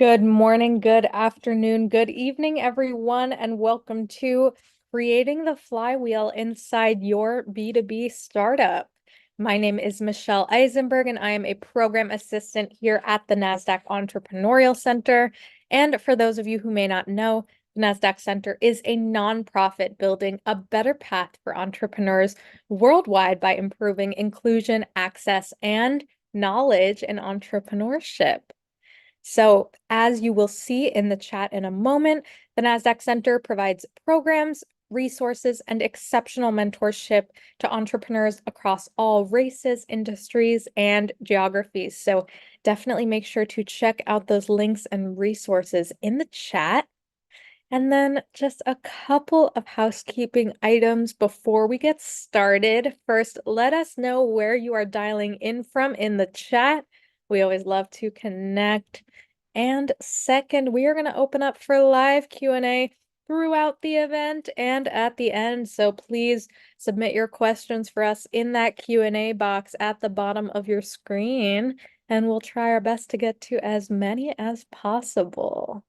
Good morning, good afternoon, good evening, everyone, and welcome to Creating the Flywheel inside your B2B startup. My name is Michelle Eisenberg, and I am a program assistant here at the Nasdaq Entrepreneurial Center. And for those of you who may not know, the Nasdaq Center is a nonprofit building a better path for entrepreneurs worldwide by improving inclusion, access, and knowledge in entrepreneurship. So, as you will see in the chat in a moment, the NASDAQ Center provides programs, resources, and exceptional mentorship to entrepreneurs across all races, industries, and geographies. So, definitely make sure to check out those links and resources in the chat. And then just a couple of housekeeping items before we get started. First, let us know where you are dialing in from in the chat. We always love to connect. And second, we are going to open up for live Q&A throughout the event and at the end. So please submit your questions for us in that Q&A box at the bottom of your screen, and we'll try our best to get to as many as possible.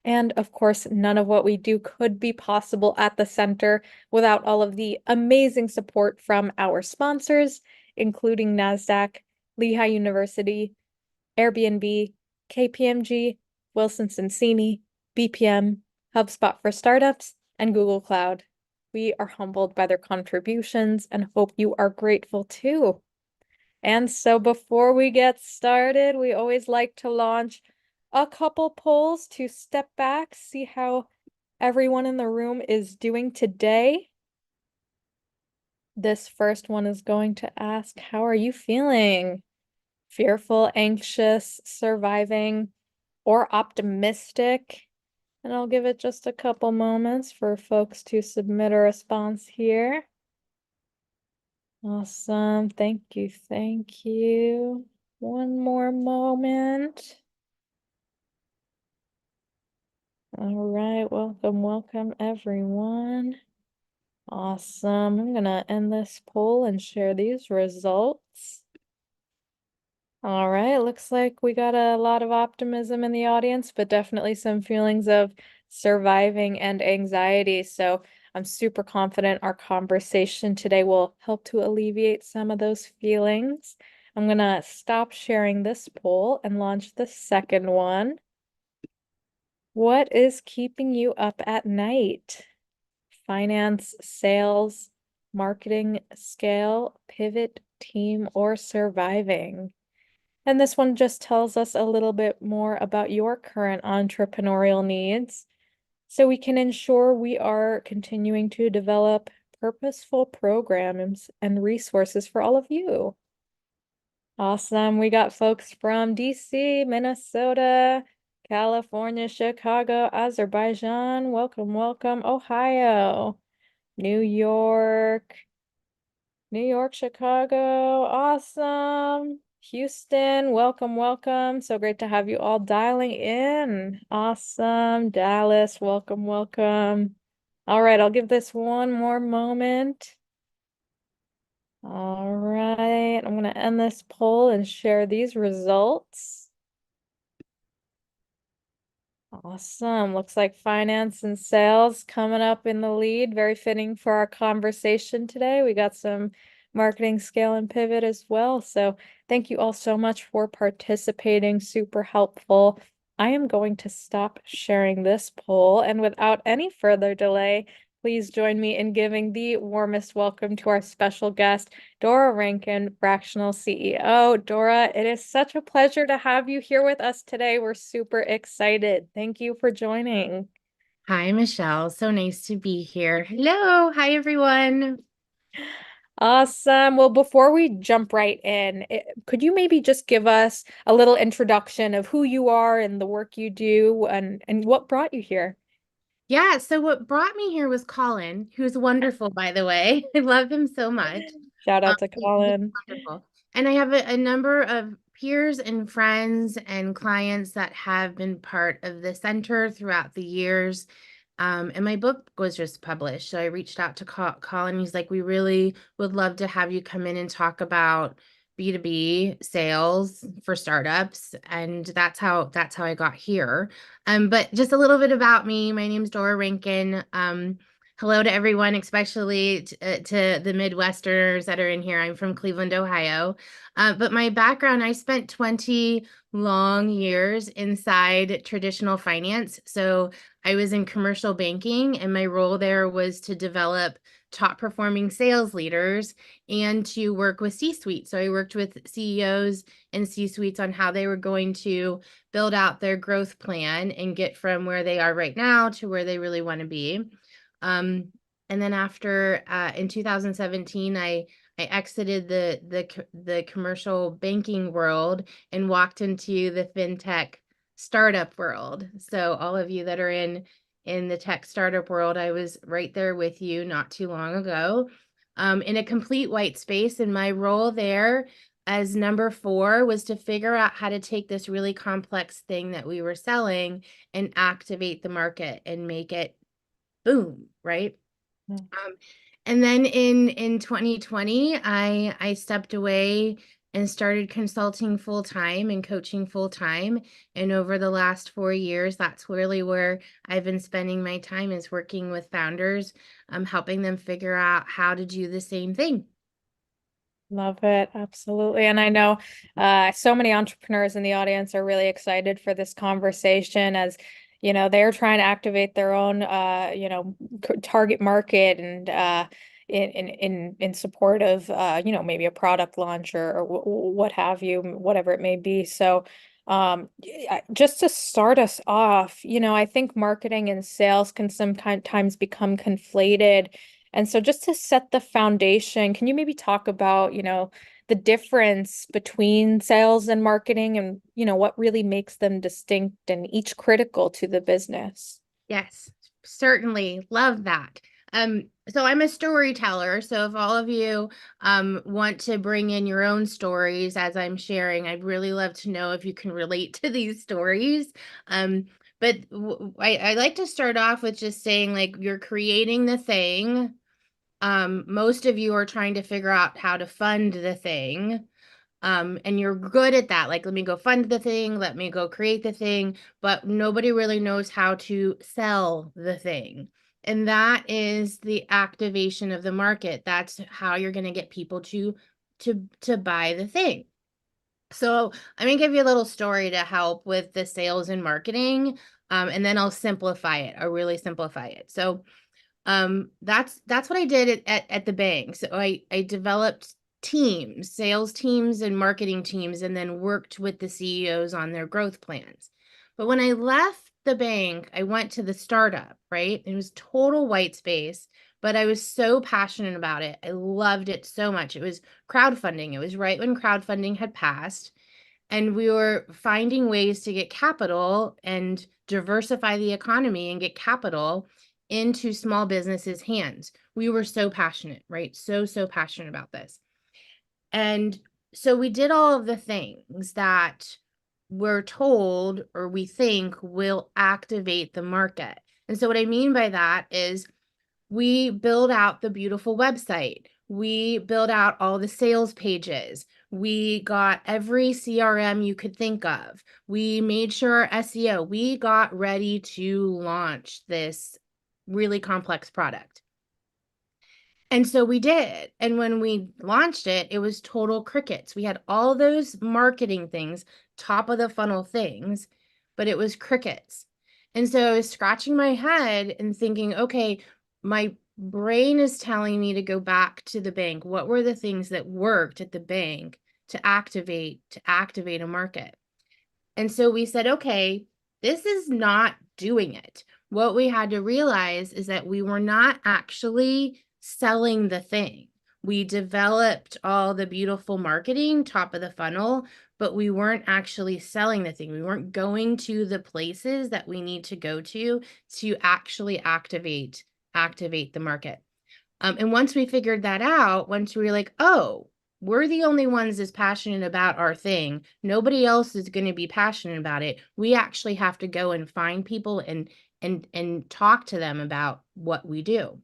And of course, none of what we do could be possible at the center without all of the amazing support from our sponsors, including NASDAQ, Lehigh University, Airbnb, KPMG, Wilson Sonsini, BPM, HubSpot for Startups, and Google Cloud. We are humbled by their contributions and hope you are grateful too. And so before we get started, we always like to launch a couple polls to step back, see how everyone in the room is doing today. This first one is going to ask, how are you feeling? Fearful, anxious, surviving, or optimistic? And I'll give it just a couple moments for folks to submit a response here. Awesome. Thank you. Thank you. One more moment. All right. Welcome, everyone. Awesome. I'm going to end this poll and share these results. All right. Looks like we got a lot of optimism in the audience, but definitely some feelings of surviving and anxiety. So I'm super confident our conversation today will help to alleviate some of those feelings. I'm going to stop sharing this poll and launch the second one. What is keeping you up at night? Finance, sales, marketing, scale, pivot, team, or surviving? And this one just tells us a little bit more about your current entrepreneurial needs, so we can ensure we are continuing to develop purposeful programs and resources for all of you. Awesome. We got folks from DC, Minnesota, California, Chicago, Azerbaijan. Welcome, welcome. Ohio, New York, Chicago. Awesome. Houston, welcome, welcome. So great to have you all dialing in. Awesome. Dallas, welcome, welcome. All right, I'll give this one more moment. All right, I'm going to end this poll and share these results. Awesome. Looks like finance and sales coming up in the lead. Very fitting for our conversation today. We got some marketing, scale, and pivot as well. So thank you all so much for participating. Super helpful. I am going to stop sharing this poll, and without any further delay, please join me in giving the warmest welcome to our special guest, Dora Rankin, Fractional CEO. Dora, it is such a pleasure to have you here with us today. We're super excited. Thank you for joining. Hi, Michelle. So nice to be here. Hello. Hi, everyone. Awesome. Well, before we jump right in, could you maybe just give us a little introduction of who you are and the work you do and what brought you here? Yeah, so what brought me here was Colin, who's wonderful, by the way. I love him so much. Shout out to He's Colin. wonderful. And I have a number of peers and friends and clients that have been part of the center throughout the years. And my book was just published. So I reached out to Colin. He's like, we really would love to have you come in and talk about B2B sales for startups, and that's how I got here. But just a little bit about me. My name's Dora Rankin. Hello to everyone, especially to the Midwesterners that are in here. I'm from Cleveland, Ohio. But my background, I spent 20 long years inside traditional finance. So I was in commercial banking, and my role there was to develop top performing sales leaders and to work with C-suite. So I worked with CEOs and C-suites on how they were going to build out their growth plan and get from where they are right now to where they really want to be. And then after in 2017, I exited the commercial banking world and walked into the fintech startup world. So all of you that are in the tech startup world, I was right there with you not too long ago, in a complete white space. And my role there as number 4 was to figure out how to take this really complex thing that we were selling and activate the market and make it boom, right? Mm. And then in 2020, I stepped away and started consulting full time and coaching full time. And over the last 4 years, that's really where I've been spending my time, is working with founders, helping them figure out how to do the same thing. Love it. Absolutely. And I know so many entrepreneurs in the audience are really excited for this conversation as, they're trying to activate their own, target market and in support of, maybe a product launch or what have you, whatever it may be. So, just to start us off, I think marketing and sales can sometimes become conflated. And so just to set the foundation, can you maybe talk about, the difference between sales and marketing and, what really makes them distinct and each critical to the business? Yes, certainly. Love that. So I'm a storyteller. So if all of you want to bring in your own stories as I'm sharing, I'd really love to know if you can relate to these stories. But I like to start off with just saying, like, you're creating the thing. Most of you are trying to figure out how to fund the thing. And you're good at that. Like, let me go fund the thing, let me go create the thing, but nobody really knows how to sell the thing. And that is the activation of the market. That's how you're going to get people to buy the thing. So I'm going to give you a little story to help with the sales and marketing. And then I'll simplify it. I'll really simplify it. So that's what I did at the bank. So I developed teams, sales teams and marketing teams, and then worked with the CEOs on their growth plans. But when I left the bank, I went to the startup, right? It was total white space, but I was so passionate about it. I loved it so much. It was crowdfunding. It was right when crowdfunding had passed, and we were finding ways to get capital and diversify the economy and get capital into small businesses' hands. We were so passionate, right? So passionate about this. And so we did all of the things that we're told or we think will activate the market. And so what I mean by that is we build out the beautiful website. We build out all the sales pages. We got every CRM you could think of. We made sure our SEO, we got ready to launch this really complex product. And so we did. And when we launched it, it was total crickets. We had all those marketing things, top of the funnel things, but it was crickets. And so I was scratching my head and thinking, okay, my brain is telling me to go back to the bank. What were the things that worked at the bank to activate a market? And so we said, okay, this is not doing it. What we had to realize is that we were not actually selling the thing. We developed all the beautiful marketing, top of the funnel, but we weren't actually selling the thing. We weren't going to the places that we need to go to actually activate the market. And once we figured that out, once we were like, oh, we're the only ones that's passionate about our thing. Nobody else is going to be passionate about it. We actually have to go and find people and talk to them about what we do.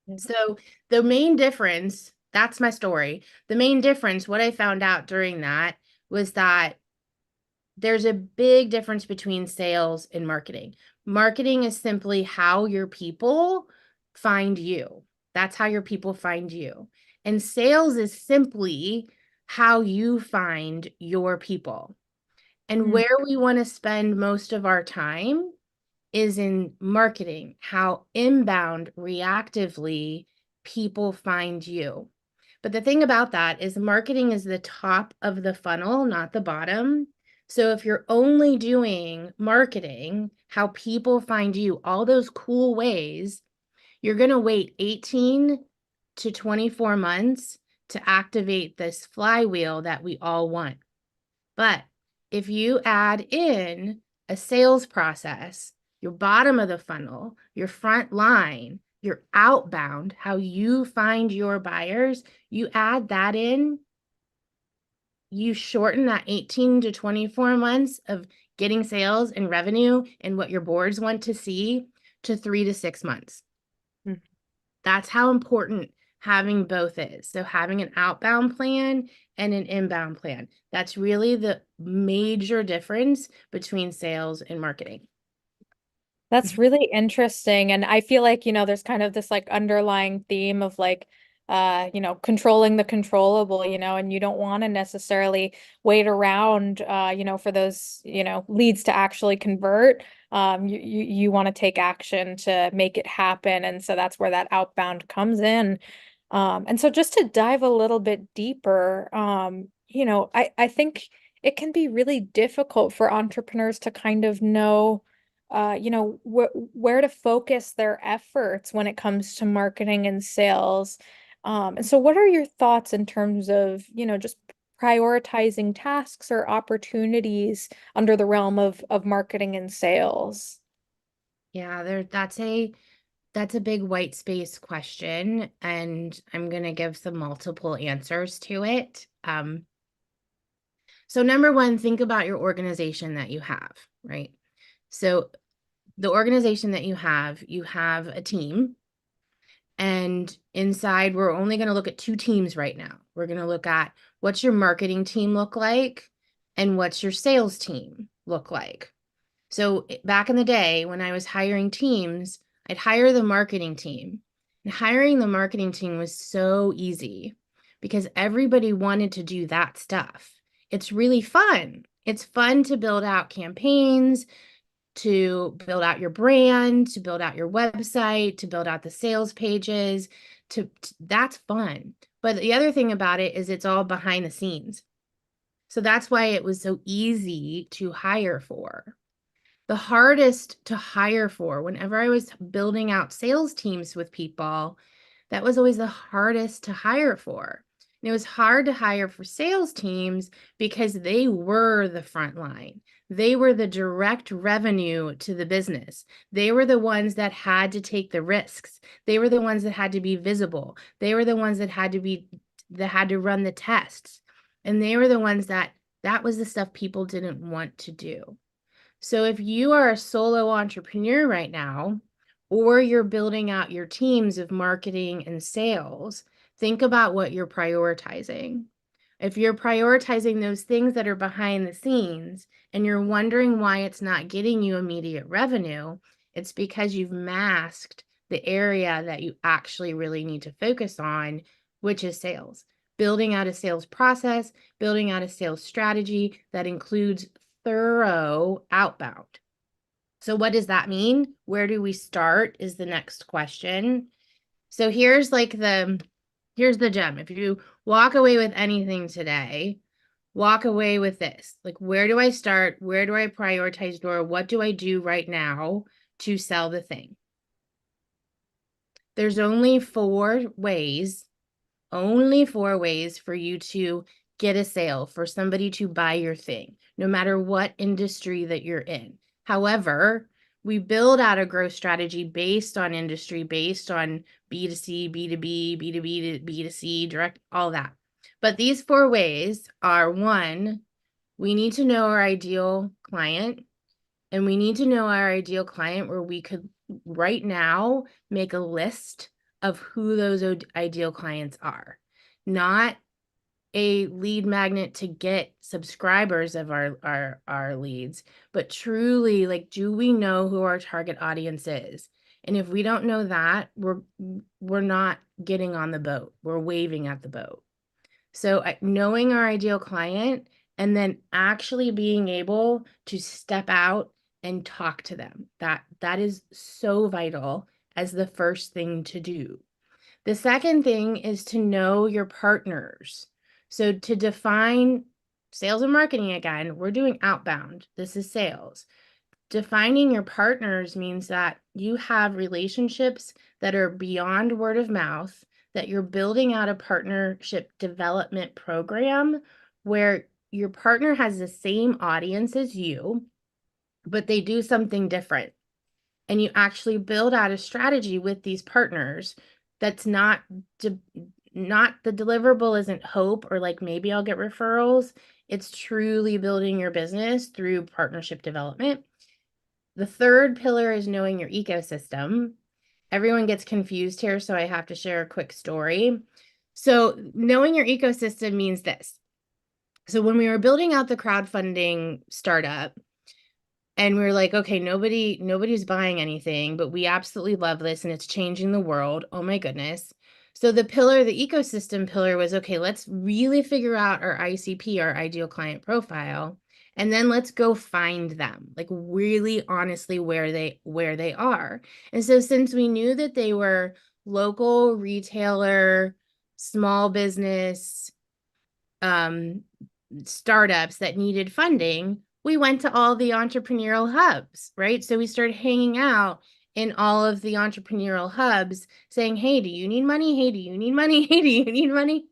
Yeah. So the main difference That's my story. The main difference, what I found out during that was that there's a big difference between sales and marketing. Marketing is simply how your people find you. That's how your people find you. And sales is simply how you find your people. And Mm, where we want to spend most of our time is in marketing, how inbound, reactively people find you. But the thing about that is marketing is the top of the funnel, not the bottom. So if you're only doing marketing, how people find you, all those cool ways, you're going to wait 18 to 24 months to activate this flywheel that we all want. But if you add in a sales process, your bottom of the funnel, your front line, your outbound, how you find your buyers, you add that in, you shorten that 18 to 24 months of getting sales and revenue and what your boards want to see to 3 to 6 months. mm. That's how important having both is. So having an outbound plan and an inbound plan. That's really the major difference between sales and marketing. That's really interesting. And I feel like, there's kind of this like underlying theme of like, controlling the controllable, and you don't want to necessarily wait around, for those, leads to actually convert. You want to take action to make it happen. And so that's where that outbound comes in. And so just to dive a little bit deeper, I think it can be really difficult for entrepreneurs to kind of know where to focus their efforts when it comes to marketing and sales. And so what are your thoughts in terms of, just prioritizing tasks or opportunities under the realm of marketing and sales? Yeah, that's a big white space question, and I'm going to give some multiple answers to it. So number one, think about your organization that you have, right? So the organization that you have a team. And inside, we're only going to look at two teams right now. We're going to look at what's your marketing team look like and what's your sales team look like. So back in the day when I was hiring teams, I'd hire the marketing team. And hiring the marketing team was so easy because everybody wanted to do that stuff. It's really fun. It's fun to build out campaigns, to build out your brand, to build out your website, to build out the sales pages, that's fun. But the other thing about it is it's all behind the scenes. So that's why it was so easy to hire for. The hardest to hire for, whenever I was building out sales teams with people, that was always the hardest to hire for. And it was hard to hire for sales teams because they were the front line. They were the direct revenue to the business. They were the ones that had to take the risks. They were the ones that had to be visible. They were the ones that had to run the tests. And they were the ones that was the stuff people didn't want to do. So if you are a solo entrepreneur right now, or you're building out your teams of marketing and sales, think about what you're prioritizing. If you're prioritizing those things that are behind the scenes and you're wondering why it's not getting you immediate revenue, it's because you've masked the area that you actually really need to focus on, which is sales. Building out a sales process, building out a sales strategy that includes thorough outbound. So what does that mean? Where do we start is the next question. So here's the gem. If you walk away with anything today, walk away with this. Like, where do I start? Where do I prioritize, Dora? What do I do right now to sell the thing? There's only four ways for you to get a sale, for somebody to buy your thing, no matter what industry that you're in. However, we build out a growth strategy based on industry, based on B2C, B2B, B2B to B2C, direct, all that. But these four ways are: one, we need to know our ideal client, and we need to know our ideal client where we could right now make a list of who those ideal clients are. not a lead magnet to get subscribers of our leads, but truly, like, do we know who our target audience is? And if we don't know that, we're not getting on the boat. We're waving at the boat. So knowing our ideal client and then actually being able to step out and talk to them, that is so vital as the first thing to do. The second thing is to know your partners. So to define sales and marketing, again, we're doing outbound. This is sales. Defining your partners means that you have relationships that are beyond word of mouth, that you're building out a partnership development program where your partner has the same audience as you, but they do something different. And you actually build out a strategy with these partners that's not the deliverable isn't hope or like maybe I'll get referrals. It's truly building your business through partnership development. The third pillar is knowing your ecosystem. Everyone gets confused here, so I have to share a quick story. So knowing your ecosystem means this. So when we were building out the crowdfunding startup, and we were like, okay, nobody's buying anything, but we absolutely love this and it's changing the world. Oh my goodness. So the ecosystem pillar was, okay, let's really figure out our ICP, our ideal client profile, and then let's go find them, like really honestly where they are. And so since we knew that they were local retailer, small business, startups that needed funding, we went to all the entrepreneurial hubs, right? So we started hanging out in all of the entrepreneurial hubs saying, hey, do you need money? Hey, do you need money? Hey, do you need money?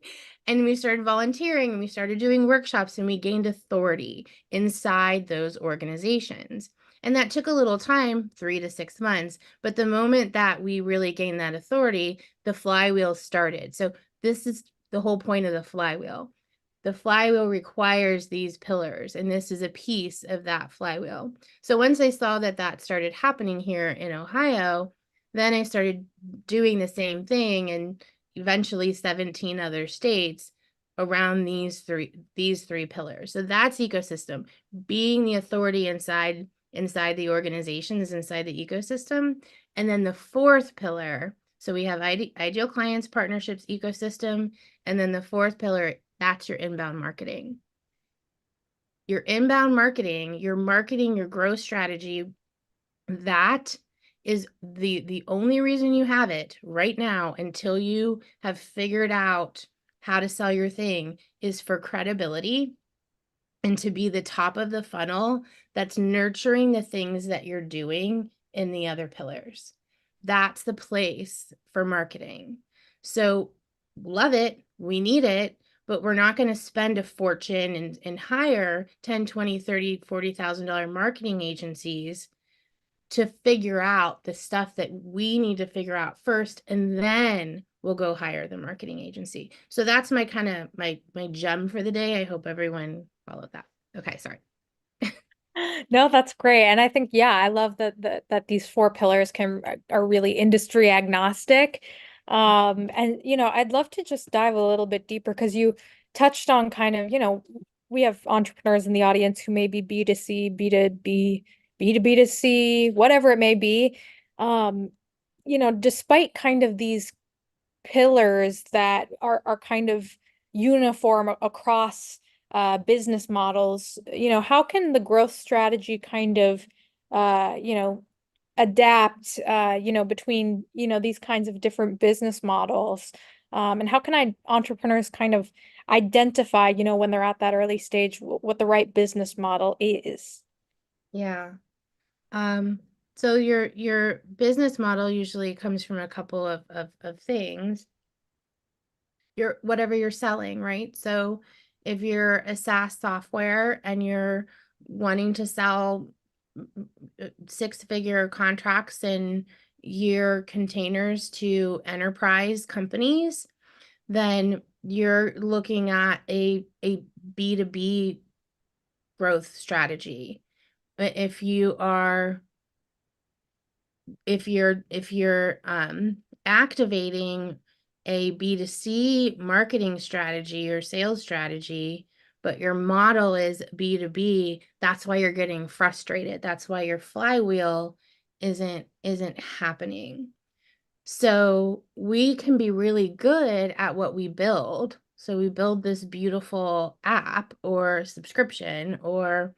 And we started volunteering and we started doing workshops and we gained authority inside those organizations. And that took a little time, 3 to 6 months. But the moment that we really gained that authority, the flywheel started. So this is the whole point of the flywheel. The flywheel requires these pillars, and this is a piece of that flywheel. So once I saw that that started happening here in Ohio, then I started doing the same thing and eventually 17 other states around these three pillars. So that's ecosystem, being the authority inside the organizations, inside the ecosystem. And then the fourth pillar, so we have ideal clients, partnerships, ecosystem, and then the fourth pillar, that's your inbound marketing. Your inbound marketing, your marketing, your growth strategy, that is the only reason you have it right now until you have figured out how to sell your thing is for credibility and to be the top of the funnel that's nurturing the things that you're doing in the other pillars. That's the place for marketing. So love it. We need it, but we're not going to spend a fortune and hire 10, 20, 30, $40,000 marketing agencies to figure out the stuff that we need to figure out first, and then we'll go hire the marketing agency. So that's my kind of my gem for the day. I hope everyone followed that. Okay, sorry. No, that's great. And I think, yeah, I love that these four pillars are really industry agnostic. And I'd love to just dive a little bit deeper because you touched on kind of, we have entrepreneurs in the audience who may be B2C, B2B, B2B2C, whatever it may be. Um, despite kind of these pillars that are kind of uniform across business models, how can the growth strategy kind of, adapt, between, these kinds of different business models? And how can entrepreneurs kind of identify, when they're at that early stage, what the right business model is? Yeah. So your business model usually comes from a couple of things. Whatever you're selling, right? So if you're a SaaS software and you're wanting to sell 6-figure contracts and year containers to enterprise companies, then you're looking at a B2B growth strategy. But if you're activating a B2C marketing strategy or sales strategy, but your model is B2B, that's why you're getting frustrated. That's why your flywheel isn't happening. So we can be really good at what we build. So we build this beautiful app or subscription or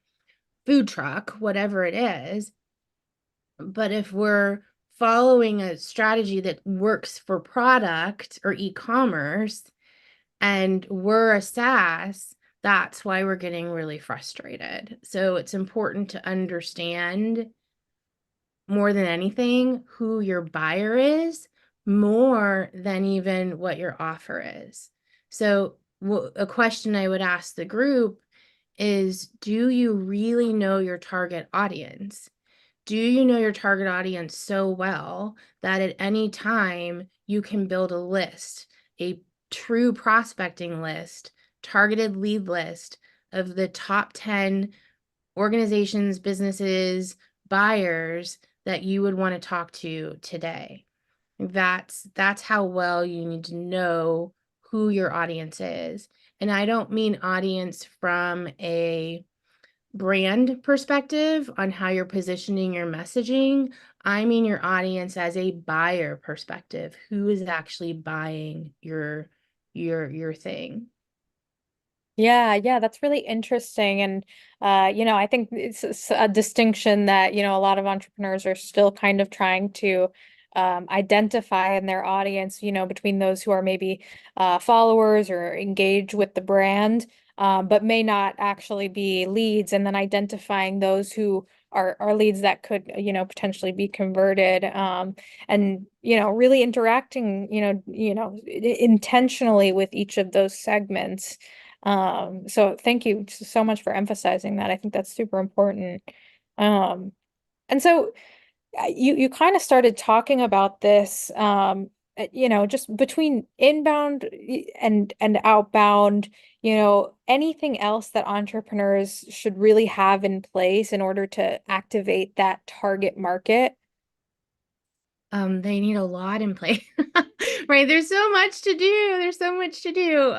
food truck, whatever it is. But if we're following a strategy that works for product or e-commerce and we're a SaaS, that's why we're getting really frustrated. So it's important to understand more than anything who your buyer is, more than even what your offer is. So a question I would ask the group is, do you really know your target audience? Do you know your target audience so well that at any time you can build a list, a true prospecting list, targeted lead list of the top 10 organizations, businesses, buyers that you would want to talk to today? That's how well you need to know who your audience is. And I don't mean audience from a brand perspective on how you're positioning your messaging. I mean your audience as a buyer perspective. Who is actually buying your thing? Yeah, that's really interesting. And I think it's a distinction that, a lot of entrepreneurs are still kind of trying to identify in their audience, between those who are maybe followers or engage with the brand, but may not actually be leads, and then identifying those who are leads that could, potentially be converted, and really interacting, intentionally with each of those segments. So thank you so much for emphasizing that. I think that's super important. Um, and so you kind of started talking about this, just between inbound and outbound, anything else that entrepreneurs should really have in place in order to activate that target market. They need a lot in place, right? There's so much to do. There's so much to do.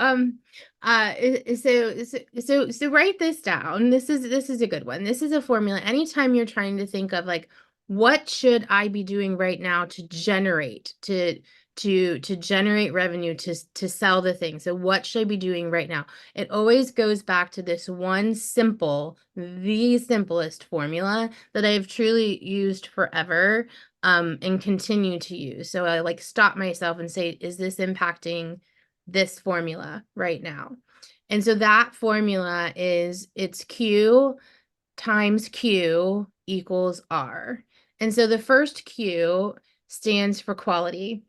So write this down. This is a good one. This is a formula. Anytime you're trying to think of like, what should I be doing right now to generate to generate revenue to sell the thing? So what should I be doing right now? It always goes back to this one the simplest formula that I've truly used forever, and continue to use. So I like stop myself and say, is this impacting this formula right now? And so that formula is it's Q times Q equals R. And so the first Q stands for quality.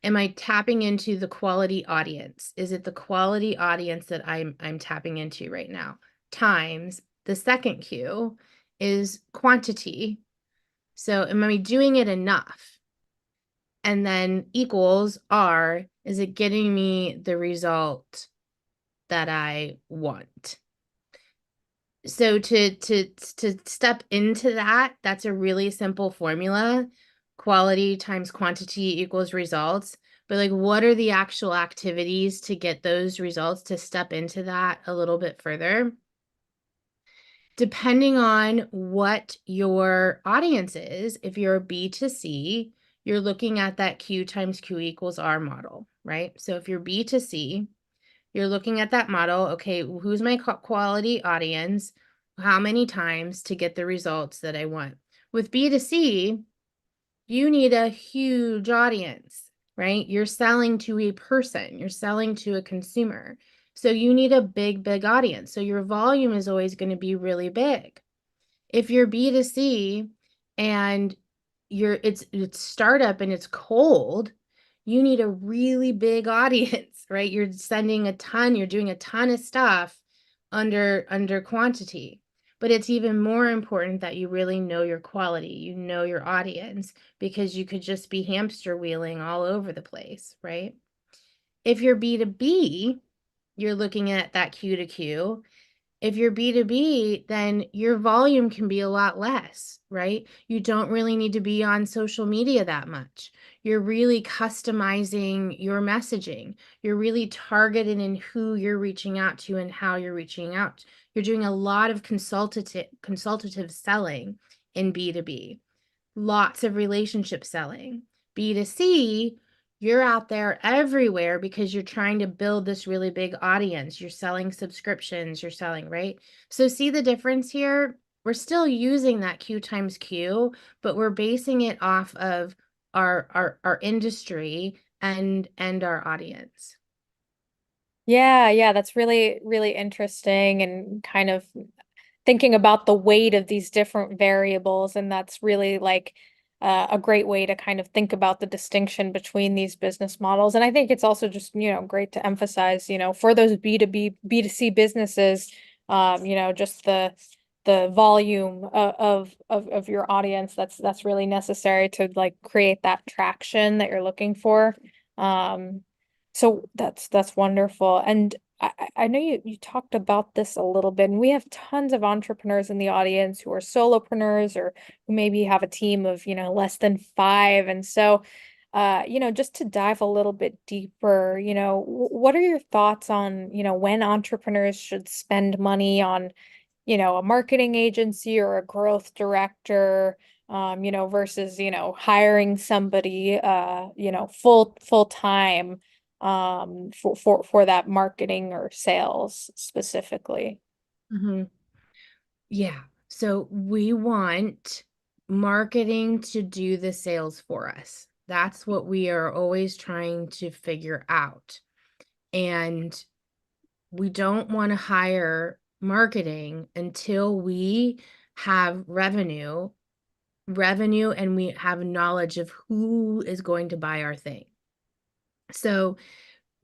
Am I tapping into the quality audience? Is it the quality audience that I'm tapping into right now? Times the second Q is quantity. So am I doing it enough? And then equals R, is it getting me the result that I want? So to step into that, that's a really simple formula. Quality times quantity equals results. But like, what are the actual activities to get those results, to step into that a little bit further? Depending on what your audience is, if you're a B2C, you're looking at that Q times Q equals R model, right? So if you're B2C, you're looking at that model. Okay, who's my quality audience? How many times to get the results that I want? With B2C, you need a huge audience, right? You're selling to a person, you're selling to a consumer. So you need a big audience. So your volume is always going to be really big. If you're B2C and it's startup and it's cold, you need a really big audience, right? You're sending a ton, you're doing a ton of stuff under quantity. But it's even more important that you really know your quality, you know your audience, because you could just be hamster wheeling all over the place, right? If you're B2B, you're looking at that Q to Q. If you're B2B, then your volume can be a lot less, right? You don't really need to be on social media that much. You're really customizing your messaging. You're really targeted in who you're reaching out to and how you're reaching out. You're doing a lot of consultative selling in B2B, lots of relationship selling. B2C, you're out there everywhere because you're trying to build this really big audience. You're selling subscriptions, you're selling, right? So see the difference here? We're still using that Q times Q, but we're basing it off of our industry and our audience. Yeah, yeah, that's really, really interesting and kind of thinking about the weight of these different variables. And that's really like a great way to kind of think about the distinction between these business models. And I think it's also just, great to emphasize, for those B2B, B2C businesses, just the volume of your audience that's really necessary to like create that traction that you're looking for. Um, so that's wonderful. And I know you talked about this a little bit, and we have tons of entrepreneurs in the audience who are solopreneurs or who maybe have a team of, less than five. And so, just to dive a little bit deeper, what are your thoughts on, when entrepreneurs should spend money on, a marketing agency or a growth director, versus, hiring somebody, full time for that marketing or sales specifically. Mhm. Yeah. So we want marketing to do the sales for us. That's what we are always trying to figure out. And we don't want to hire marketing until we have revenue, and we have knowledge of who is going to buy our thing. So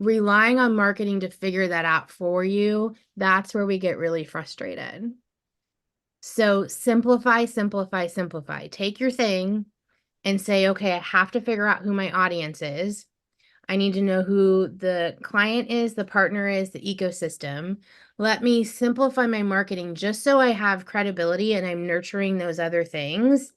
relying on marketing to figure that out for you, that's where we get really frustrated. So simplify, simplify, simplify. Take your thing and say, okay, I have to figure out who my audience is. I need to know who the client is, the partner is, the ecosystem. Let me simplify my marketing just so I have credibility and I'm nurturing those other things.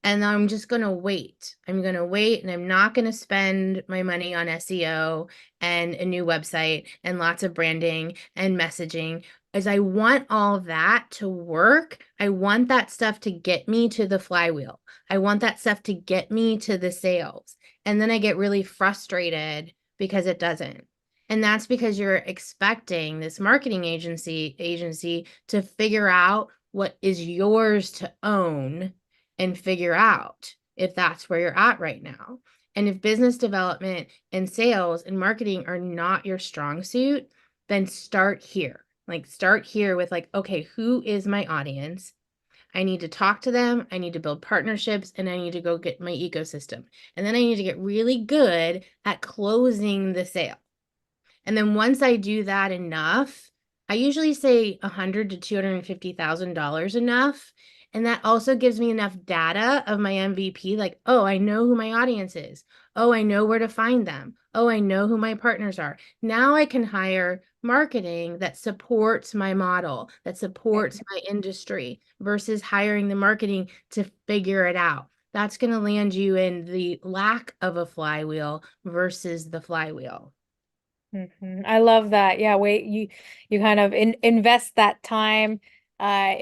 And I'm just going to wait. I'm going to wait, and I'm not going to spend my money on SEO and a new website and lots of branding and messaging, as I want all of that to work. I want that stuff to get me to the flywheel. I want that stuff to get me to the sales. And then I get really frustrated because it doesn't. And that's because you're expecting this marketing agency to figure out what is yours to own and figure out if that's where you're at right now. And if business development and sales and marketing are not your strong suit, then start here. Like start here with like, okay, who is my audience? I need to talk to them. I need to build partnerships, and I need to go get my ecosystem. And then I need to get really good at closing the sale. And then once I do that enough, I usually say $100 to $250,000 enough. And that also gives me enough data of my MVP, like, oh, I know who my audience is. Oh, I know where to find them. Oh, I know who my partners are. Now I can hire marketing that supports my model, that supports my industry, versus hiring the marketing to figure it out. That's going to land you in the lack of a flywheel versus the flywheel. I love that. Yeah, wait, you kind of invest that time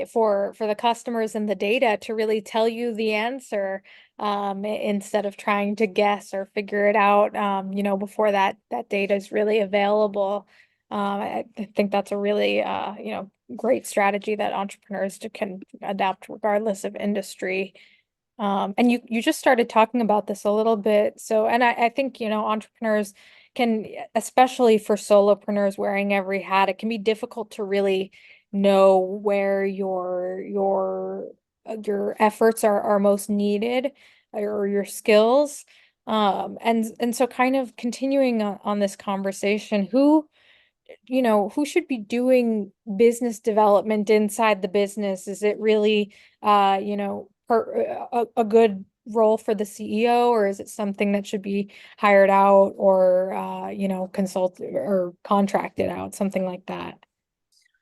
for the customers and the data to really tell you the answer instead of trying to guess or figure it out before that data is really available. I think that's a really great strategy that entrepreneurs can adapt regardless of industry. And you just started talking about this a little bit. So, and I think, entrepreneurs can, especially for solopreneurs wearing every hat, it can be difficult to really know where your efforts are most needed or your skills. And so kind of continuing on this conversation, who should be doing business development inside the business? Is it really, a good role for the CEO, or is it something that should be hired out or, consult or contracted out, something like that?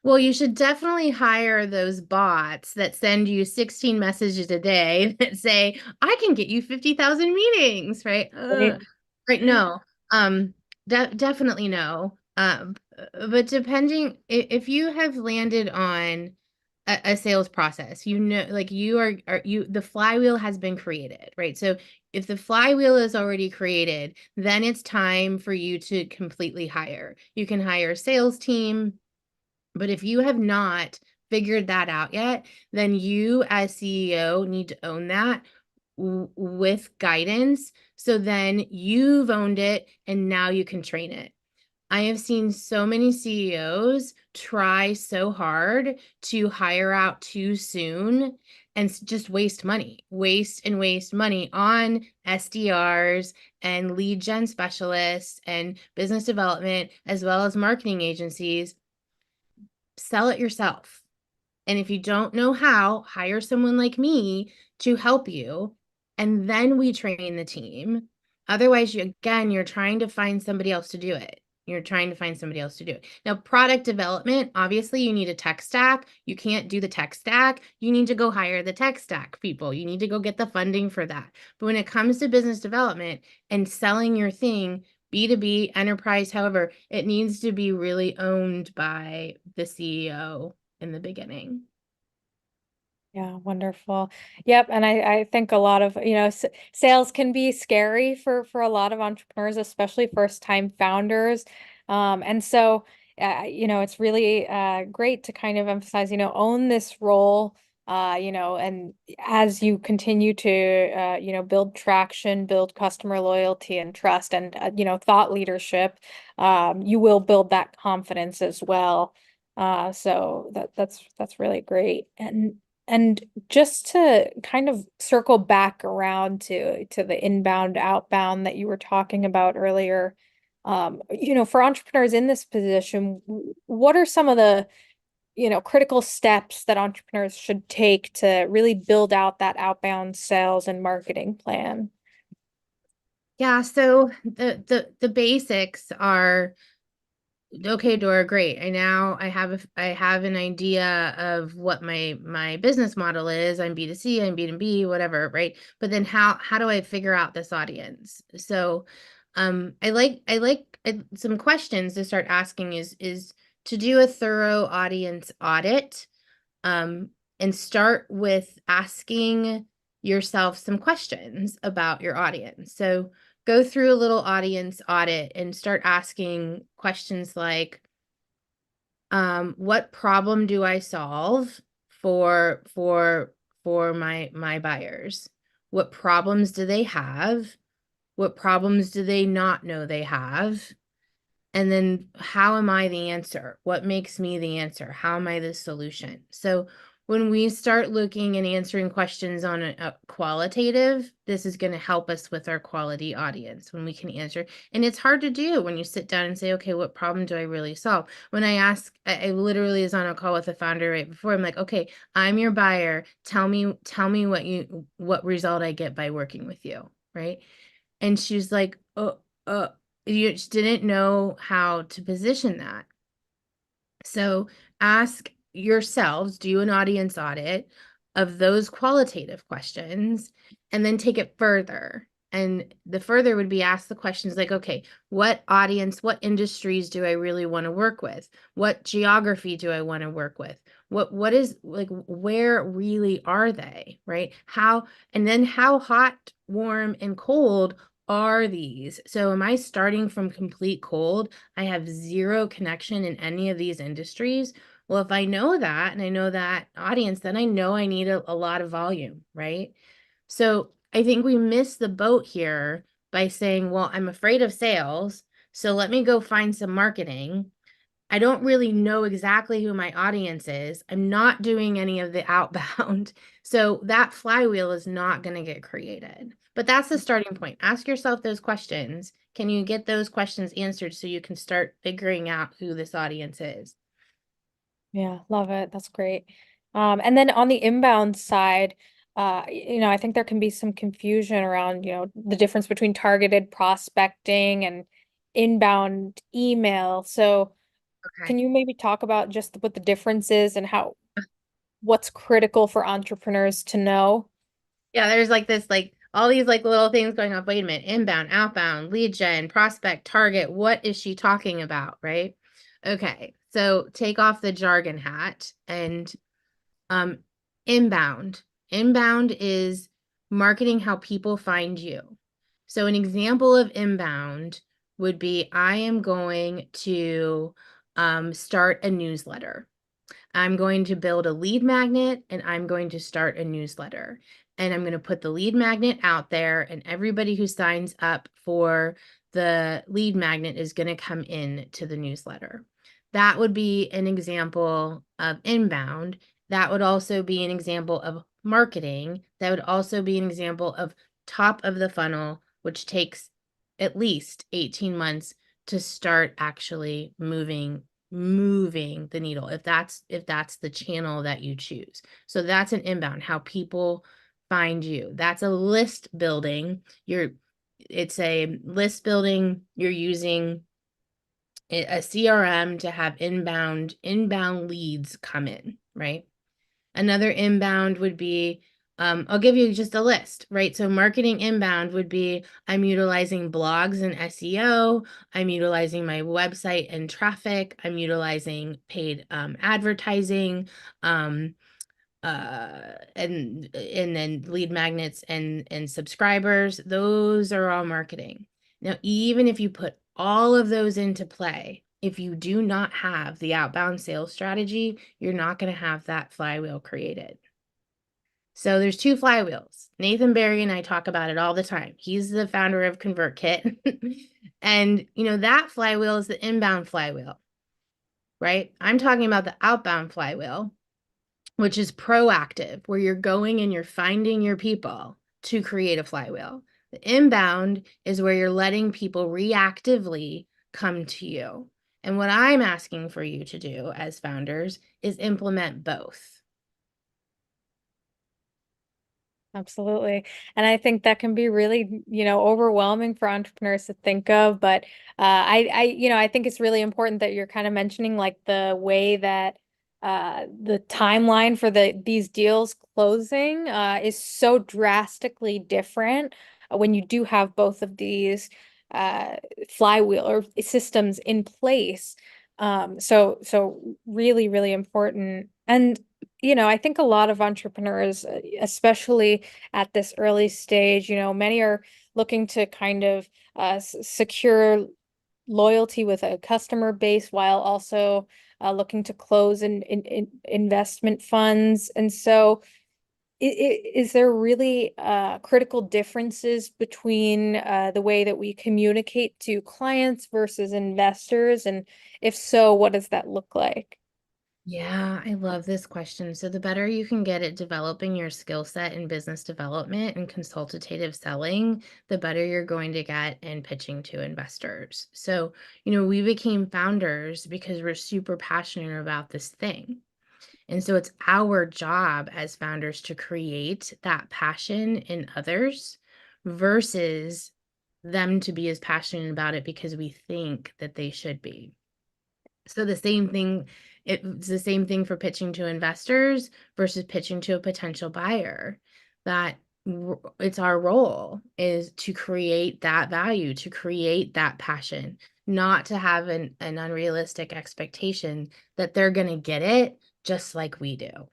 Well, you should definitely hire those bots that send you 16 messages a day that say, I can get you 50,000 meetings, right? Right. Right. No, definitely no. But depending if you have landed on a sales process, like the flywheel has been created, right? So if the flywheel is already created, then it's time for you to completely hire. You can hire a sales team, but if you have not figured that out yet, then you as CEO need to own that with guidance. So then you've owned it and now you can train it. I have seen so many CEOs try so hard to hire out too soon and just waste money, waste money on SDRs and lead gen specialists and business development, as well as marketing agencies. Sell it yourself. And if you don't know how, hire someone like me to help you. And then we train the team. Otherwise, you're trying to find somebody else to do it. You're trying to find somebody else to do it. Now, product development, obviously, you need a tech stack. You can't do the tech stack. You need to go hire the tech stack people. You need to go get the funding for that. But when it comes to business development and selling your thing, B2B, enterprise, however, it needs to be really owned by the CEO in the beginning. Yeah, wonderful. Yep, and I think a lot of, sales can be scary for a lot of entrepreneurs, especially first-time founders. And so it's really great to kind of emphasize, own this role, and as you continue to build traction, build customer loyalty and trust and thought leadership, you will build that confidence as well. So that's really great. And just to kind of circle back around to the inbound, outbound that you were talking about earlier, for entrepreneurs in this position, what are some of the, critical steps that entrepreneurs should take to really build out that outbound sales and marketing plan? Yeah, so the basics are okay, Dora, great. I have an idea of what my business model is. I'm B2C, I'm B2B, whatever, right? But then how do I figure out this audience? So I like some questions to start asking is to do a thorough audience audit, um, and start with asking yourself some questions about your audience. So go through a little audience audit and start asking questions like, what problem do I solve for my buyers? What problems do they have? What problems do they not know they have? And then how am I the answer? What makes me the answer? How am I the solution? So when we start looking and answering questions on a qualitative, this is going to help us with our quality audience when we can answer. And it's hard to do when you sit down and say, okay, what problem do I really solve? When I literally was on a call with a founder right before. I'm like, okay, I'm your buyer. Tell me what result I get by working with you, right? And she's like, oh, you just didn't know how to position that. So ask yourselves, do an audience audit of those qualitative questions, and then take it further. And the further would be ask the questions like, okay, what audience, what industries do I really want to work with? What geography do I want to work with? What is like, where really are they, right? And then how hot, warm, and cold are these? So am I starting from complete cold? I have zero connection in any of these industries. Well, if I know that and I know that audience, then I know I need a lot of volume, right? So I think we miss the boat here by saying, well, I'm afraid of sales, so let me go find some marketing. I don't really know exactly who my audience is. I'm not doing any of the outbound. So that flywheel is not going to get created. But that's the starting point. Ask yourself those questions. Can you get those questions answered so you can start figuring out who this audience is? Yeah, love it. That's great. And then on the inbound side, I think there can be some confusion around, the difference between targeted prospecting and inbound email. So Okay. Can you maybe talk about just what the difference is and what's critical for entrepreneurs to know? Yeah, there's like this, like all these like little things going on. Wait a minute, inbound, outbound, lead gen, prospect, target. What is she talking about, right? Okay, so take off the jargon hat and um inbound. Inbound is marketing how people find you. So an example of inbound would be I am going to start a newsletter. I'm going to build a lead magnet and I'm going to start a newsletter. And I'm going to put the lead magnet out there, and everybody who signs up for the lead magnet is going to come in to the newsletter. That would be an example of inbound. That would also be an example of marketing. That would also be an example of top of the funnel, which takes at least 18 months to start actually moving the needle, if that's the channel that you choose. So that's an inbound, how people find you. That's a list building. It's a list building. You're using a CRM to have inbound leads come in, right? Another inbound would be, I'll give you just a list, right? So marketing inbound would be I'm utilizing blogs and SEO. I'm utilizing my website and traffic. I'm utilizing paid advertising, um, and then lead magnets and subscribers. Those are all marketing. Now, even if you put all of those into play, if you do not have the outbound sales strategy, you're not going to have that flywheel created. So there's two flywheels. Nathan Barry and I talk about it all the time. He's the founder of ConvertKit. And that flywheel is the inbound flywheel, right? I'm talking about the outbound flywheel, which is proactive, where you're going and you're finding your people to create a flywheel. The inbound is where you're letting people reactively come to you. And what I'm asking for you to do as founders is implement both. Absolutely. And I think that can be really, overwhelming for entrepreneurs to think of. But I think it's really important that you're kind of mentioning like the way that the timeline for these deals closing is so drastically different when you do have both of these uh, flywheel or systems in place. So really, really important. And I think a lot of entrepreneurs, especially at this early stage, many are looking to kind of secure loyalty with a customer base while also looking to close in investment funds. And so, is there really critical differences between the way that we communicate to clients versus investors? And if so, what does that look like? Yeah, I love this question. So, the better you can get at developing your skill set in business development and consultative selling, the better you're going to get in pitching to investors. So, we became founders because we're super passionate about this thing. And so, it's our job as founders to create that passion in others versus them to be as passionate about it because we think that they should be. So it's the same thing for pitching to investors versus pitching to a potential buyer. That it's our role is to create that value, to create that passion, not to have an unrealistic expectation that they're going to get it just like we do.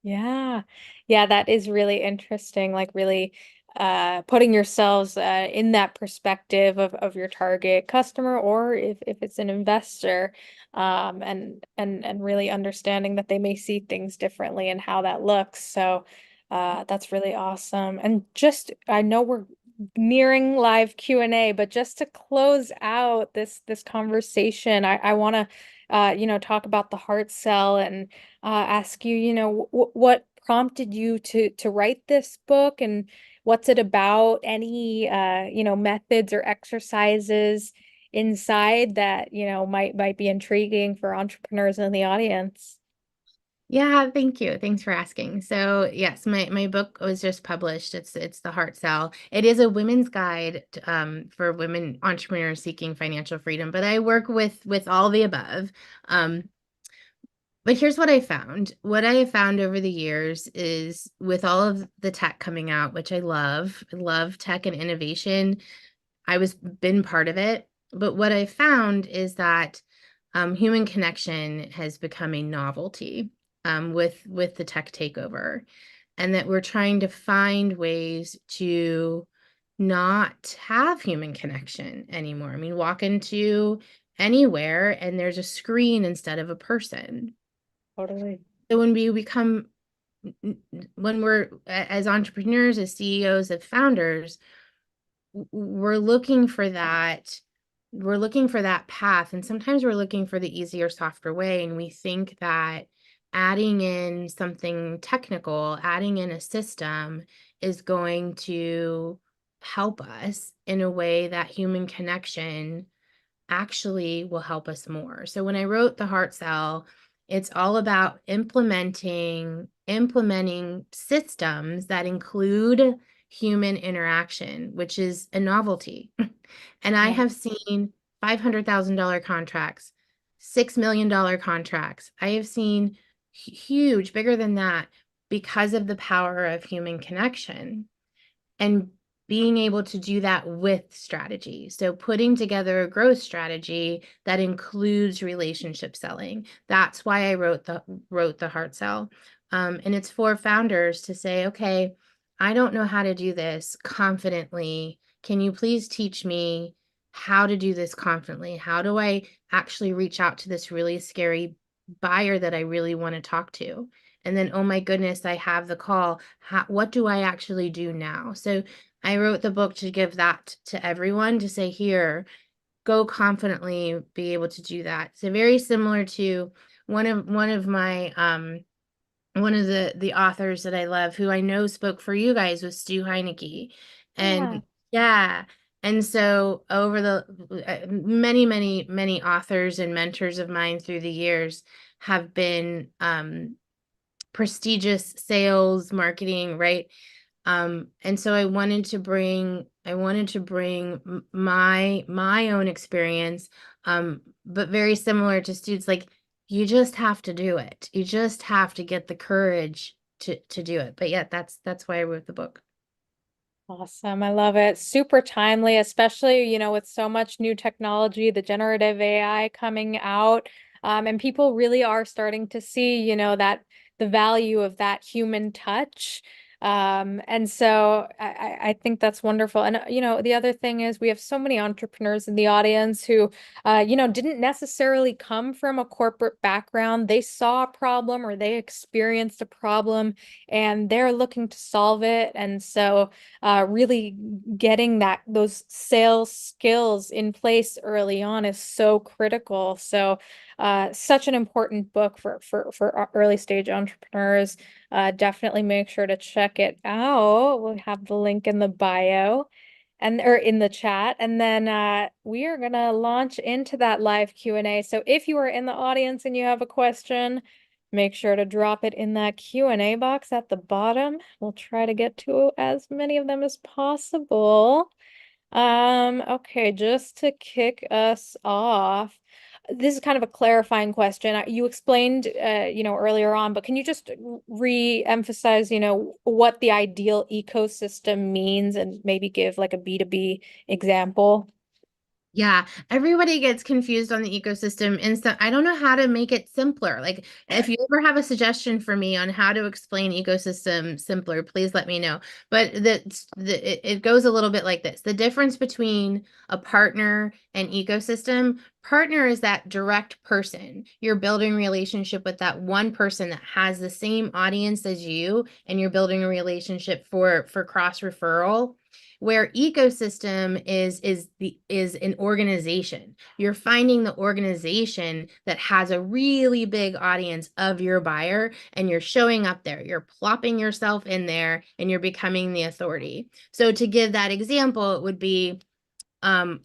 Yeah. Yeah, that is really interesting. Like really putting yourselves in that perspective of your target customer or if it's an investor and really understanding that they may see things differently and how that looks. So that's really awesome. And just I know we're nearing live Q&A, but just to close out this conversation, I want to talk about the heart cell and ask you, what prompted you to write this book and what's it about? Any methods or exercises inside that, might be intriguing for entrepreneurs in the audience. Yeah, thank you. Thanks for asking. So yes, my book was just published. It's the Heart Sell. It is a women's guide for women entrepreneurs seeking financial freedom, but I work with all the above. Um, but here's what I found. What I have found over the years is with all of the tech coming out, which I love tech and innovation. I was been part of it. But what I found is that human connection has become a novelty with the tech takeover, and that we're trying to find ways to not have human connection anymore. I mean, walk into anywhere and there's a screen instead of a person. Totally. So when we're as entrepreneurs, as CEOs, as founders, we're looking for that. We're looking for that path. And sometimes we're looking for the easier, softer way. And we think that adding in something technical, adding in a system is going to help us in a way that human connection actually will help us more. So when I wrote The Heart Cell, it's all about implementing systems that include human interaction, which is a novelty. And I Yeah. have seen $500,000 contracts, $6 million contracts. I have seen huge, bigger than that, because of the power of human connection and being able to do that with strategy. So putting together a growth strategy that includes relationship selling. That's why I wrote the Heart Sell. And it's for founders to say, okay, I don't know how to do this confidently. Can you please teach me how to do this confidently? How do I actually reach out to this really scary buyer that I really want to talk to? And then, oh my goodness, I have the call. What do I actually do now? So I wrote the book to give that to everyone, to say, here, go confidently, be able to do that. So very similar to one of my one of the authors that I love, who I know spoke for you guys, was Stu Heinecke. Yeah. And yeah. And so over the many authors and mentors of mine through the years have been prestigious sales, marketing, right? And so I wanted to bring my own experience, but very similar to Stu's, like, you just have to do it. You just have to get the courage to do it. But yeah, that's why I wrote the book. Awesome. I love it. Super timely, especially, with so much new technology, the generative AI coming out. And people really are starting to see, that the value of that human touch. And so I think that's wonderful. And, the other thing is we have so many entrepreneurs in the audience who, didn't necessarily come from a corporate background. They saw a problem or they experienced a problem and they're looking to solve it. And so, really getting those sales skills in place early on is so critical. So, such an important book for early stage entrepreneurs. Definitely make sure to check it out. We'll have the link in the bio and or in the chat, and then we are gonna launch into that live Q&A. So if you are in the audience and you have a question, make sure to drop it in that Q&A box at the bottom. We'll try to get to as many of them as possible. Okay, just to kick us off, this is kind of a clarifying question. You explained, earlier on, but can you just re-emphasize, what the ideal ecosystem means and maybe give like a B2B example? Yeah, everybody gets confused on the ecosystem, and so I don't know how to make it simpler. Like, if you ever have a suggestion for me on how to explain ecosystem simpler, please let me know. But it goes a little bit like this. The difference between a partner and ecosystem: partner is that direct person. You're building a relationship with that one person that has the same audience as you, and you're building a relationship for cross referral. Where ecosystem is an organization. You're finding the organization that has a really big audience of your buyer, and you're showing up there. You're plopping yourself in there, and you're becoming the authority. So to give that example, it would be um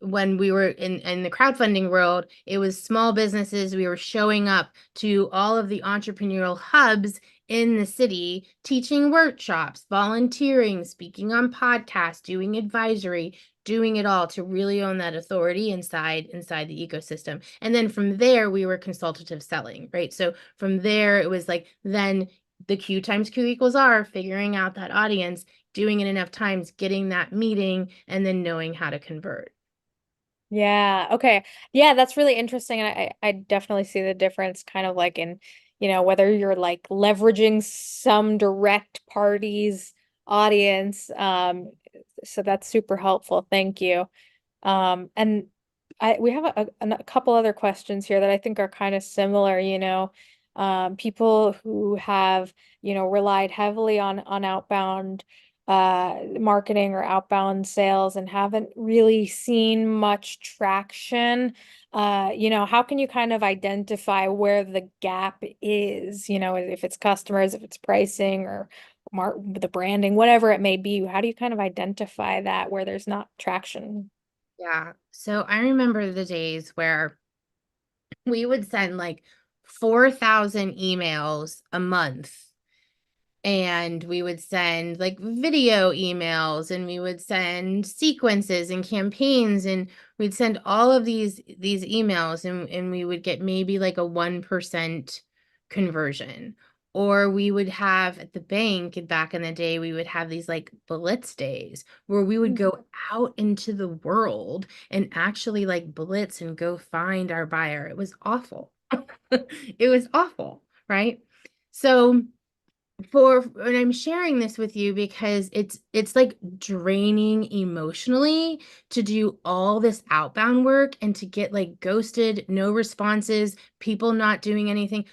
when we were in the crowdfunding world, it was small businesses. We were showing up to all of the entrepreneurial hubs in the city, teaching workshops, volunteering, speaking on podcasts, doing advisory, doing it all to really own that authority inside the ecosystem. And then from there, we were consultative selling, right? So from there, it was like then the Q times Q equals R, figuring out that audience, doing it enough times, getting that meeting, and then knowing how to convert. Yeah. Okay. Yeah, that's really interesting. And I definitely see the difference kind of like in, whether you're like leveraging some direct parties audience. So that's super helpful. Thank you. And we have a couple other questions here that I think are kind of similar, people who have, relied heavily on outbound marketing or outbound sales and haven't really seen much traction. How can you kind of identify where the gap is, if it's customers, if it's pricing or the branding, whatever it may be, how do you kind of identify that where there's not traction? Yeah. So I remember the days where we would send like 4,000 emails a month, and we would send like video emails, and we would send sequences and campaigns, and we'd send all of these emails, and we would get maybe like a 1% conversion. Or we would have at the bank, and back in the day, we would have these like blitz days where we would go out into the world and actually like blitz and go find our buyer. It was awful. It was awful, right? So and I'm sharing this with you because it's like draining emotionally to do all this outbound work and to get like ghosted, no responses, people not doing anything.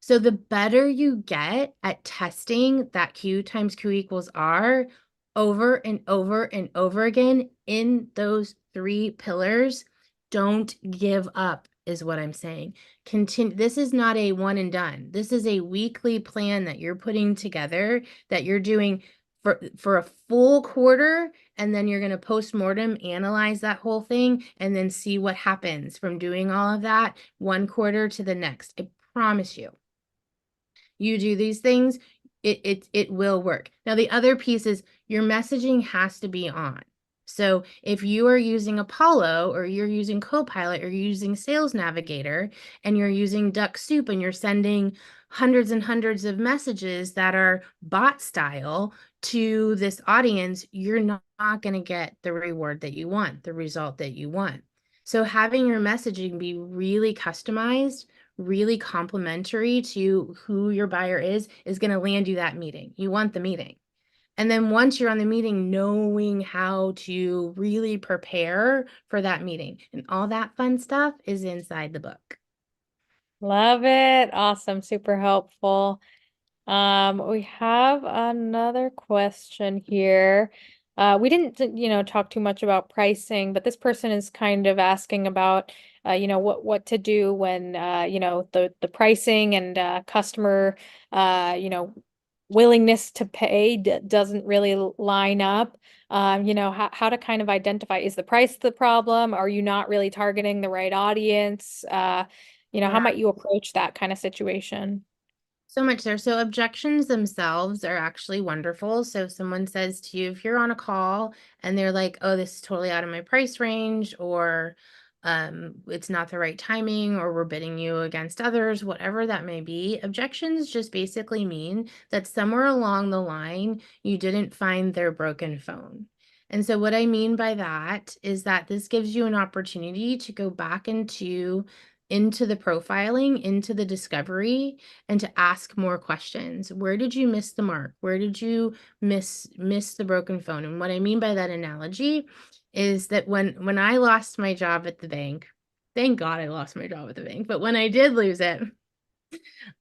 So the better you get at testing that Q times Q equals R over and over and over again in those three pillars, don't give up, is what I'm saying. Continue. This is not a one and done. This is a weekly plan that you're putting together, that you're doing for a full quarter, and then you're going to post-mortem analyze that whole thing and then see what happens from doing all of that one quarter to the next. I promise you. You do these things, it will work. Now, the other piece is your messaging has to be on. So if you are using Apollo, or you're using Copilot, or you're using Sales Navigator, and you're using Duck Soup, and you're sending hundreds and hundreds of messages that are bot style to this audience, you're not going to get the reward that you want, the result that you want. So having your messaging be really customized, really complementary to who your buyer is going to land you that meeting. You want the meeting. And then once you're on the meeting, knowing how to really prepare for that meeting, and all that fun stuff is inside the book. Love it. Awesome. Super helpful. We have another question here. We didn't, talk too much about pricing, but this person is kind of asking about, what to do when, the pricing and customer, willingness to pay d doesn't really line up. How to kind of identify, is the price the problem? Are you not really targeting the right audience? How Yeah. might you approach that kind of situation? So much there. So objections themselves are actually wonderful. So if someone says to you, if you're on a call and they're like, oh, this is totally out of my price range, or it's not the right timing, or we're bidding you against others, whatever that may be, objections just basically mean that somewhere along the line, you didn't find their broken phone. And so what I mean by that is that this gives you an opportunity to go back into the profiling, into the discovery, and to ask more questions. Where did you miss the mark? Where did you miss the broken phone? And what I mean by that analogy is that when I lost my job at the bank, thank God I lost my job at the bank, but when I did lose it,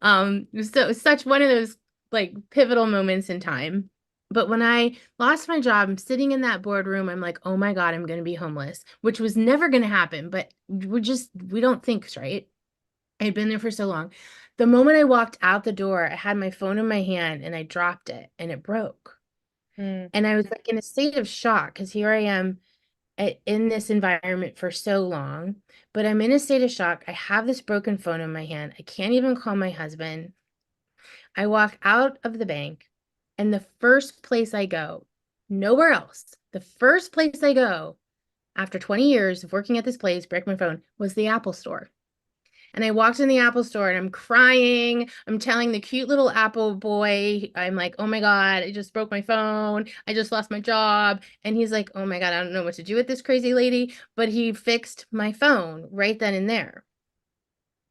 so it was such one of those like pivotal moments in time. But when I lost my job, I'm sitting in that boardroom, I'm like, oh my God, I'm going to be homeless, which was never going to happen, but we don't think straight. I'd been there for so long. The moment I walked out the door, I had my phone in my hand and I dropped it and it broke. Mm. And I was like in a state of shock because here I am. in this environment for so long, but I'm in a state of shock. I have this broken phone in my hand. I can't even call my husband. I walk out of the bank, and the first place I go, nowhere else, the first place I go after 20 years of working at this place, break my phone, was the Apple store. And I walked in the Apple store and I'm crying. I'm telling the cute little Apple boy, I'm like, oh my God, I just broke my phone. I just lost my job. And he's like, oh my God, I don't know what to do with this crazy lady. But he fixed my phone right then and there.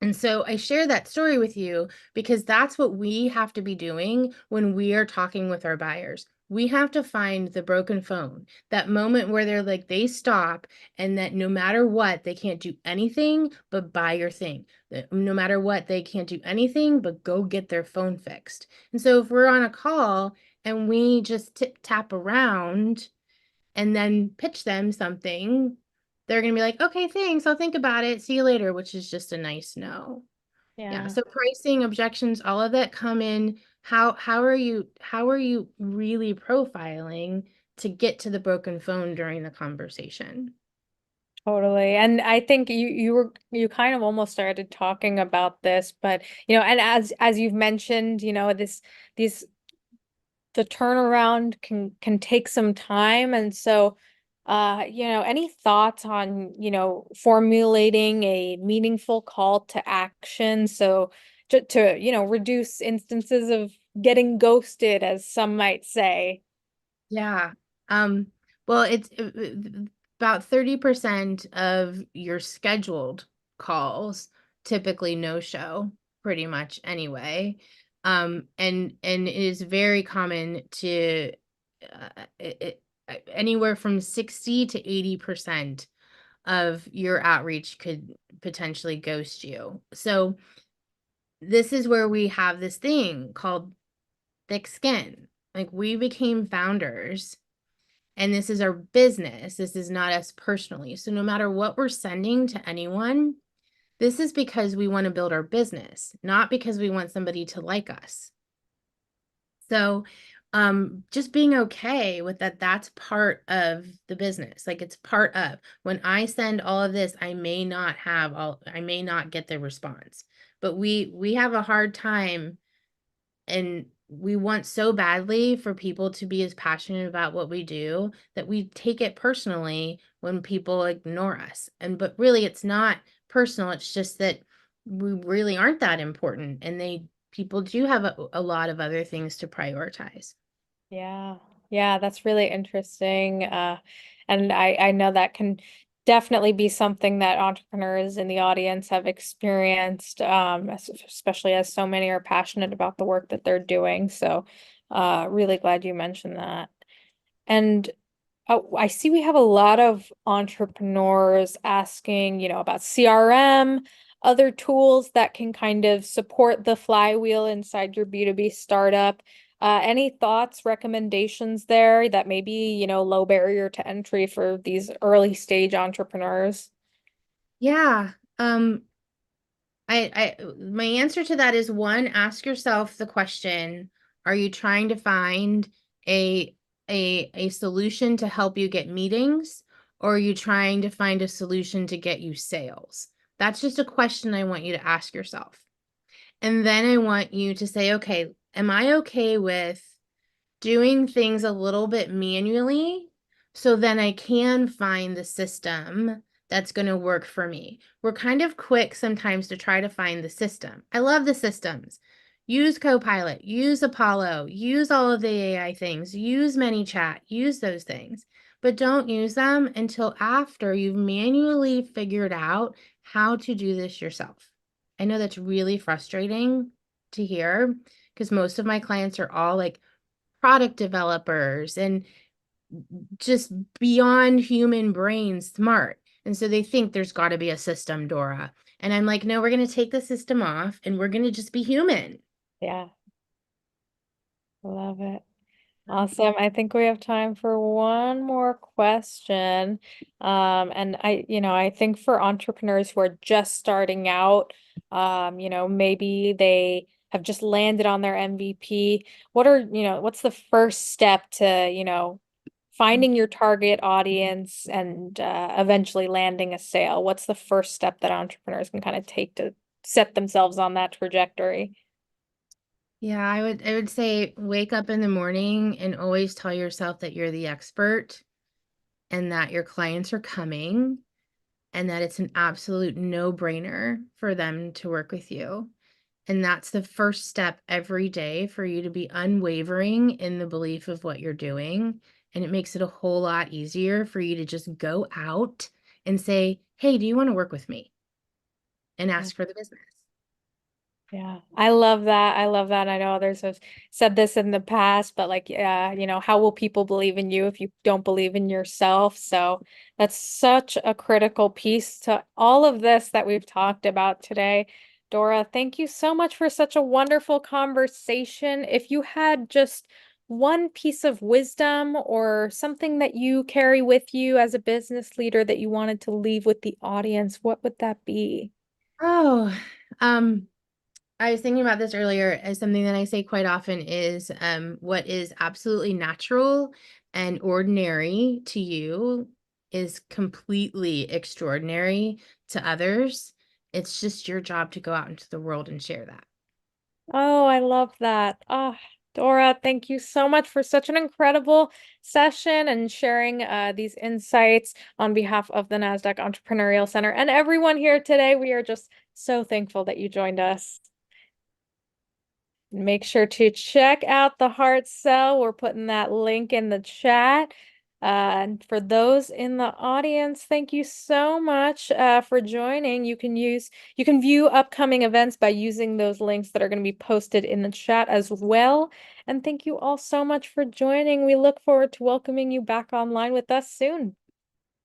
And so I share that story with you because that's what we have to be doing when we are talking with our buyers. We have to find the broken phone, that moment where they're like, they stop, and that no matter what, they can't do anything but buy your thing. That no matter what, they can't do anything but go get their phone fixed. And so if we're on a call and we just tip tap around and then pitch them something, they're going to be like, okay, thanks. I'll think about it. See you later, which is just a nice no. Yeah. Yeah. So pricing, objections, all of that come in. How are you really profiling to get to the broken phone during the conversation? Totally. And I think you kind of almost started talking about this, but and as you've mentioned, these the turnaround can take some time. And so any thoughts on, formulating a meaningful call to action so to reduce instances of getting ghosted, as some might say. Yeah. Um, well, it's about 30% of your scheduled calls typically no show, pretty much anyway. And it is very common to anywhere from 60 to 80% of your outreach could potentially ghost you. So this is where we have this thing called thick skin. Like, we became founders and this is our business. This is not us personally. So no matter what we're sending to anyone, this is because we want to build our business, not because we want somebody to like us. So just being okay with that, that's part of the business. Like, it's part of when I send all of this, I may not get the response, but we have a hard time, and we want so badly for people to be as passionate about what we do that we take it personally when people ignore us. But really it's not personal. It's just that we really aren't that important, and people do have a lot of other things to prioritize. Yeah. Yeah, that's really interesting. And I know that can definitely be something that entrepreneurs in the audience have experienced, especially as so many are passionate about the work that they're doing. So, really glad you mentioned that. And I see we have a lot of entrepreneurs asking, about CRM, other tools that can kind of support the flywheel inside your B2B startup. Any thoughts, recommendations there that maybe, low barrier to entry for these early stage entrepreneurs? Yeah. My answer to that is, one, ask yourself the question, are you trying to find a a solution to help you get meetings, or are you trying to find a solution to get you sales? That's just a question I want you to ask yourself. And then I want you to say, okay, am I okay with doing things a little bit manually so then I can find the system that's going to work for me? We're kind of quick sometimes to try to find the system. I love the systems. Use Copilot, use Apollo, use all of the AI things, use ManyChat, use those things, but don't use them until after you've manually figured out how to do this yourself. I know that's really frustrating to hear because most of my clients are all like product developers and just beyond human brain smart. And so they think there's got to be a system, Dora. And I'm like, no, we're going to take the system off and we're going to just be human. Yeah, love it. Awesome. I think we have time for one more question. And I think for entrepreneurs who are just starting out, maybe they have just landed on their MVP. What's the first step to, finding your target audience and eventually landing a sale? What's the first step that entrepreneurs can kind of take to set themselves on that trajectory? Yeah, I would say wake up in the morning and always tell yourself that you're the expert and that your clients are coming and that it's an absolute no-brainer for them to work with you. And that's the first step every day for you to be unwavering in the belief of what you're doing. And it makes it a whole lot easier for you to just go out and say, hey, do you want to work with me? And ask for the business. Yeah, I love that. I love that. I know others have said this in the past, but like, yeah, how will people believe in you if you don't believe in yourself? So that's such a critical piece to all of this that we've talked about today. Dora, thank you so much for such a wonderful conversation. If you had just one piece of wisdom or something that you carry with you as a business leader that you wanted to leave with the audience, what would that be? Oh, um, I was thinking about this earlier as something that I say quite often is what is absolutely natural and ordinary to you is completely extraordinary to others. It's just your job to go out into the world and share that. Oh, I love that. Oh, Dora, thank you so much for such an incredible session and sharing these insights on behalf of the Nasdaq Entrepreneurial Center and everyone here today. We are just so thankful that you joined us. Make sure to check out the Heart Cell. We're putting that link in the chat. And for those in the audience, thank you so much for joining. You can view upcoming events by using those links that are going to be posted in the chat as well. And thank you all so much for joining. We look forward to welcoming you back online with us soon.